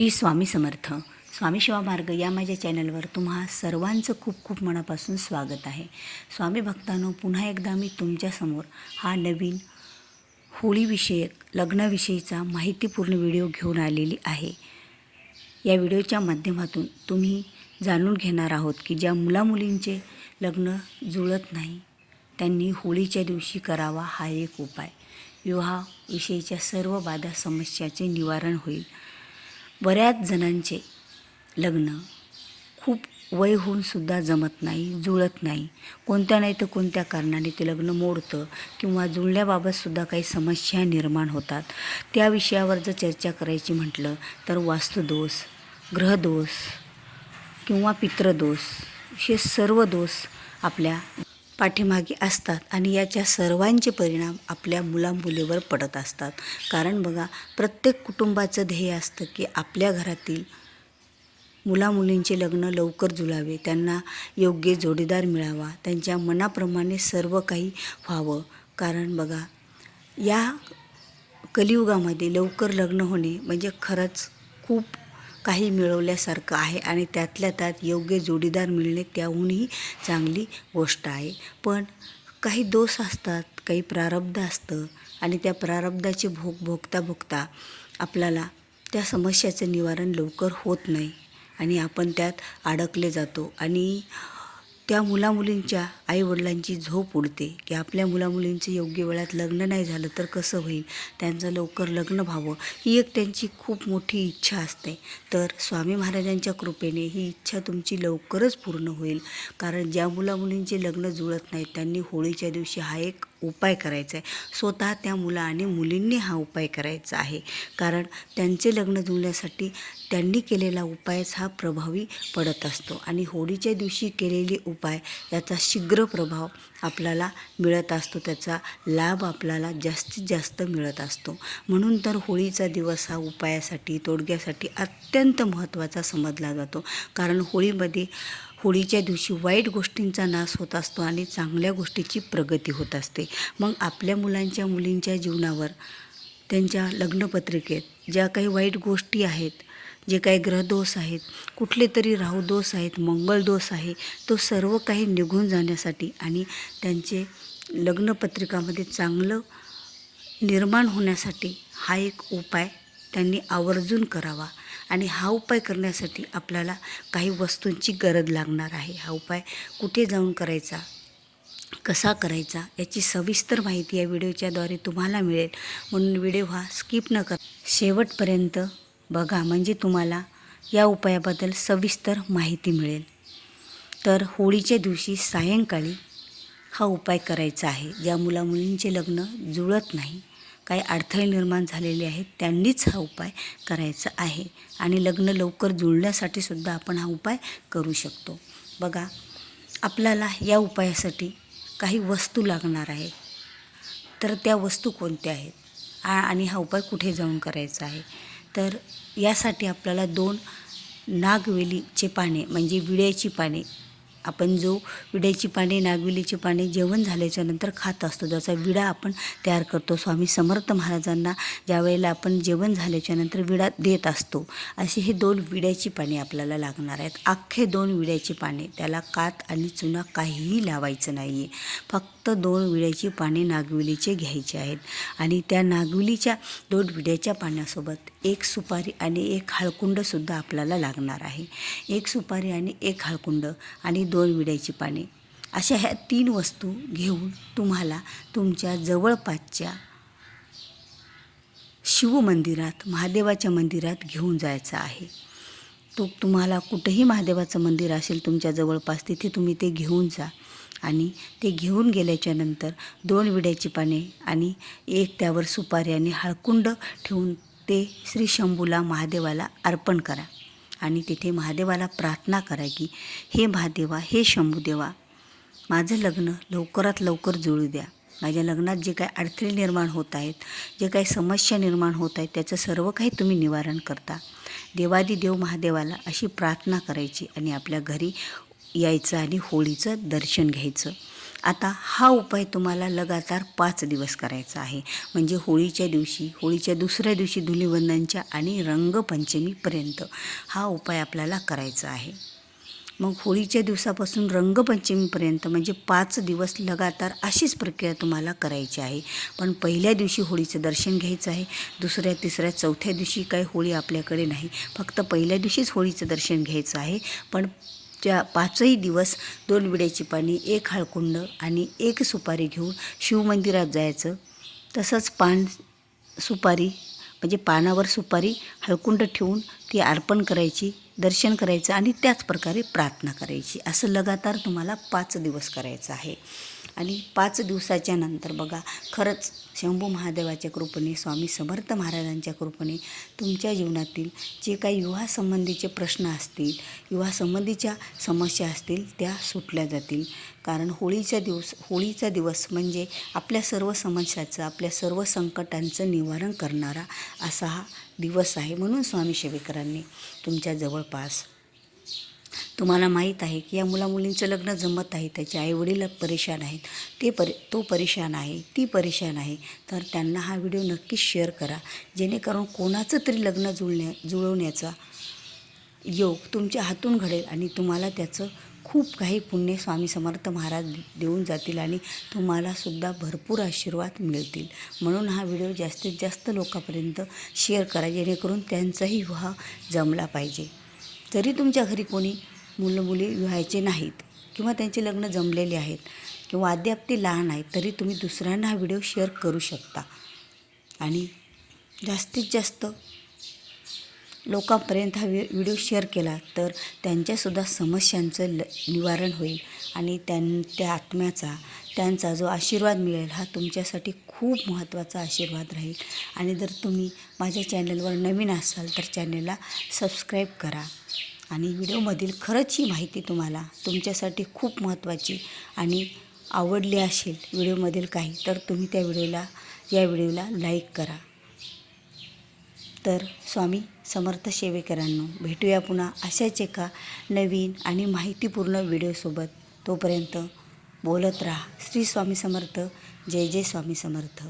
श्री स्वामी समर्थ. स्वामी शिवा मार्ग या माझ्या चॅनलवर तुम्हा सर्वांचं खूप खूप मनापासून स्वागत आहे. स्वामी भक्तांनो, पुन्हा एकदा मी तुमच्यासमोर हा नवीन होळीविषयक लग्नाविषयीचा माहितीपूर्ण व्हिडिओ घेऊन आलेली आहे. या व्हिडिओच्या माध्यमातून तुम्ही जाणून घेणार आहोत की ज्या मुलामुलींचे लग्न जुळत नाही त्यांनी होळीच्या दिवशी करावा हा एक उपाय. विवाहाविषयीच्या सर्व बाधा समस्याचे निवारण होईल. बऱ्याच जणांचे लग्न खूप वय होऊनसुद्धा जमत नाही, जुळत नाही. कोणत्या नाही तर कोणत्या कारणाने ते लग्न मोडतं किंवा जुळण्याबाबतसुद्धा काही समस्या निर्माण होतात. त्या विषयावर जर चर्चा करायची म्हटलं तर वास्तुदोष, ग्रहदोष किंवा पितृदोष हे सर्व दोष आपल्या पाठीमागे असतात आणि याच्या सर्वांचे परिणाम आपल्या मुलामुलीवर पडत असतात. कारण बघा, प्रत्येक कुटुंबाचं ध्येय असतं की आपल्या घरातील मुलामुलींचे लग्न लवकर जुळावे, त्यांना योग्य जोडीदार मिळावा, त्यांच्या मनाप्रमाणे सर्व काही व्हावं. कारण बघा, या कलियुगामध्ये लवकर लग्न होणे म्हणजे खरंच खूप काही मिळवल्यासारखं आहे आणि त्यातल्या त्यात योग्य जोडीदार मिळणे त्याहूनही चांगली गोष्ट आहे. पण काही दोष असतात, काही प्रारब्ध असतं आणि त्या प्रारब्धाचे भोग भोगता आपल्याला त्या समस्याचं निवारण लवकर होत नाही आणि आपण त्यात अडकले जातो आणि त्या मुलामुलींच्या आईवडिलांची झोप उडते की आपल्या मुलामुलींचं योग्य वेळात लग्न नाही झालं तर कसं होईल, त्यांचं लवकर लग्न व्हावं ही एक त्यांची खूप मोठी इच्छा असते. तर स्वामी महाराजांच्या कृपेने ही इच्छा तुमची लवकरच पूर्ण होईल. कारण ज्या मुलामुलींचे लग्न जुळत नाहीत त्यांनी होळीच्या दिवशी हा एक उपाय करायचा आहे. स्वतः त्या मुला आणि मुलींनी हा उपाय करायचा आहे. कारण त्यांचे लग्न जुळण्यासाठी त्यांनी केलेला उपायच हा प्रभावी पडत असतो आणि होळीच्या दिवशी केलेले उपाय याचा शीघ्र प्रभाव आपल्याला मिळत असतो, त्याचा लाभ आपल्याला जास्तीत जास्त मिळत असतो. म्हणून तर होळीचा दिवस हा उपायासाठी, तोडग्यासाठी अत्यंत महत्त्वाचा समजला जातो. कारण होळीच्या दिवशी वाईट गोष्टींचा नाश होत असतो आणि चांगल्या गोष्टीची प्रगती होत असते. मग आपल्या मुलांच्या मुलींच्या जीवनावर, त्यांच्या लग्नपत्रिकेत ज्या काही वाईट गोष्टी आहेत, जे काही ग्रहदोष आहेत, कुठले तरी राहुदोष आहेत, मंगळदोष आहे, तो सर्व काही निघून जाण्यासाठी आणि त्यांचे लग्नपत्रिकामध्ये चांगलं निर्माण होण्यासाठी हा एक उपाय त्यांनी आवर्जून करावा. आणि हा उपाय करण्यासाठी आपल्याला काही वस्तूंची गरज लागणार आहे. हा उपाय कुठे जाऊन करायचा, कसा करायचा याची सविस्तर माहिती या व्हिडिओच्याद्वारे तुम्हाला मिळेल. म्हणून व्हिडिओ हा स्किप न कर, शेवटपर्यंत बघा, म्हणजे तुम्हाला या उपायाबद्दल सविस्तर माहिती मिळेल. तर होळीच्या दिवशी सायंकाळी हा उपाय करायचा आहे. ज्या मुलामुलींचे लग्न जुळत नाही, काही अडथळे निर्माण झालेले आहेत, त्यांनीच हा उपाय करायचा आहे आणि लग्न लवकर जुळण्यासाठी सुद्धा आपण हा उपाय करू शकतो. बघा, आपल्याला या उपायासाठी काही वस्तू लागणार आहेत. तर त्या वस्तू कोणत्या आहेत आणि हा उपाय कुठे जाऊन करायचा आहे, तर यासाठी आपल्याला 2 नागवेलीचे पाने म्हणजे विड्याची पाने, आपण जो विड्याची पाने, नागवेलीची पाने जेवण झाल्याच्यानंतर खात असतो, ज्याचा विडा आपण तयार करतो. स्वामी समर्थ महाराजांना ज्या वेळेला आपण जेवण झाल्याच्यानंतर विडा देत असतो, असे हे 2 विड्याची पाने आपल्याला लागणार आहेत. अख्खे 2 विड्याची पाने, त्याला कात आणि चुना काहीही लावायचं नाही आहे. फक्त 2 विड्याची पाने नागवेलीचे घ्यायचे आहेत आणि त्या नागवेलीच्या 2 विड्याच्या पाण्यासोबत 1 सुपारी आणि 1 हळकुंडसुद्धा आपल्याला लागणार आहे. 1 सुपारी आणि 1 हळकुंड आणि 2 विड्याची पाने, अशा ह्या 3 वस्तू घेऊन तुम्हाला तुमच्या जवळपासच्या शिवमंदिरात, महादेवाच्या मंदिरात घेऊन जायचं आहे. तुम्हाला कुठंही महादेवाचं मंदिर असेल तुमच्या जवळपास, तिथे तुम्ही ते घेऊन जा आणि ते घेऊन गेल्याच्यानंतर 2 विड्याची पाने आणि 1 त्यावर सुपारी आणि हळकुंड ठेवून ते श्री शंभूला, महादेवाला अर्पण करा आणि तिथे महादेवाला प्रार्थना करा की हे महादेवा, हे शंभूदेवा, माझं लग्न लवकरात लवकर जुळू द्या. माझ्या लग्नात जे काही अडथळे निर्माण होत आहेत, जे काही समस्या निर्माण होत आहेत, त्याचं सर्व काही तुम्ही निवारण करता. देवादिदेव महादेवाला अशी प्रार्थना करायची आणि आपल्या घरी यायचं आणि होळीचं दर्शन घ्यायचं. आता हा उपाय तुम्हाला लगातार 5 दिवस करायचा आहे. म्हणजे होळीच्या दिवशी, होळीच्या दुसऱ्या दिवशी धुलिवंदनच्या आणि रंगपंचमीपर्यंत हा उपाय आपल्याला करायचा आहे. मग होळीच्या दिवसापासून रंगपंचमीपर्यंत म्हणजे 5 दिवस लगातार अशीच प्रक्रिया तुम्हाला करायची आहे. पण पहिल्या दिवशी होळीचं दर्शन घ्यायचं आहे. दुसऱ्या, तिसऱ्या, चौथ्या दिवशी काही होळी आपल्याकडे नाही. फक्त पहिल्या दिवशीच होळीचं दर्शन घ्यायचं आहे. पण त्या 5ही दिवस 2 विड्याची पाने, 1 हळकुंड आणि 1 सुपारी घेऊन शिवमंदिरात जायचं. तसंच पान सुपारी म्हणजे पानावर सुपारी हळकुंड ठेवून ती अर्पण करायची, दर्शन करायचं आणि त्याच प्रकारे प्रार्थना करायची. असं लगातार तुम्हाला 5 दिवस करायचं आहे. आणि 5 दिवसाच्या नंतर बघा, खरंच शंभू महादेवाच्या कृपेने, स्वामी समर्थ महाराजांच्या कृपेने तुमच्या जीवनातील जे काही विवाहासंबंधीचे प्रश्न असतील, विवाहासंबंधीच्या समस्या असतील त्या सुटल्या जातील. कारण होळीचा दिवस म्हणजे आपल्या सर्व समस्याचं, आपल्या सर्व संकटांचं निवारण करणारा असा हा दिवस आहे. म्हणून स्वामी सेवेकरांनी तुमच्या जवळपास, तुम्हाला माहीत आहे की या मुलामुलींचं लग्न जमत आहे, त्याचे आईवडील परेशान आहेत, तो परेशान आहे, ती परेशान आहे, तर त्यांना हा व्हिडिओ नक्कीच शेअर करा. जेणेकरून कोणाचं तरी लग्न जुळवण्याचा योग तुमच्या हातून घडेल आणि तुम्हाला त्याचं खूप काही पुण्य स्वामी समर्थ महाराज देऊन जातील आणि तुम्हालासुद्धा भरपूर आशीर्वाद मिळतील. म्हणून हा व्हिडिओ जास्तीत जास्त लोकांपर्यंत शेअर करा, जेणेकरून त्यांचाही विवाह जमला पाहिजे. जरी तुमच्या घरी कोणी मुलं मुली विवाहायचे नाहीत किंवा त्यांचे लग्न जमलेले आहेत किंवा अद्याप ते लहान आहेत, तरी तुम्ही दुसऱ्यांना हा व्हिडिओ शेअर करू शकता आणि जास्तीत जास्त लोकांपर्यंत हा व्हिडिओ शेअर केला तर त्यांच्यासुद्धा समस्यांचं निवारण होईल आणि त्या आत्म्याचा, त्यांचा जो आशीर्वाद मिळेल हा तुमच्यासाठी खूप महत्त्वाचा आशीर्वाद राहील. आणि जर तुम्ही माझ्या चॅनलवर नवीन असाल तर चॅनलला सबस्क्राईब करा. आणि व्हिडिओमधील खरंच ही माहिती तुम्हाला तुमच्यासाठी खूप महत्त्वाची आणि आवडली असेल व्हिडिओमधील काही, तर तुम्ही या व्हिडिओला लाईक करा. तर स्वामी समर्थ सेवेकरांनो, भेटूया पुन्हा अशाच एका नवीन आणि माहितीपूर्ण व्हिडिओसोबत. तोपर्यंत बोलत राहा. श्री स्वामी समर्थ. जय जय स्वामी समर्थ.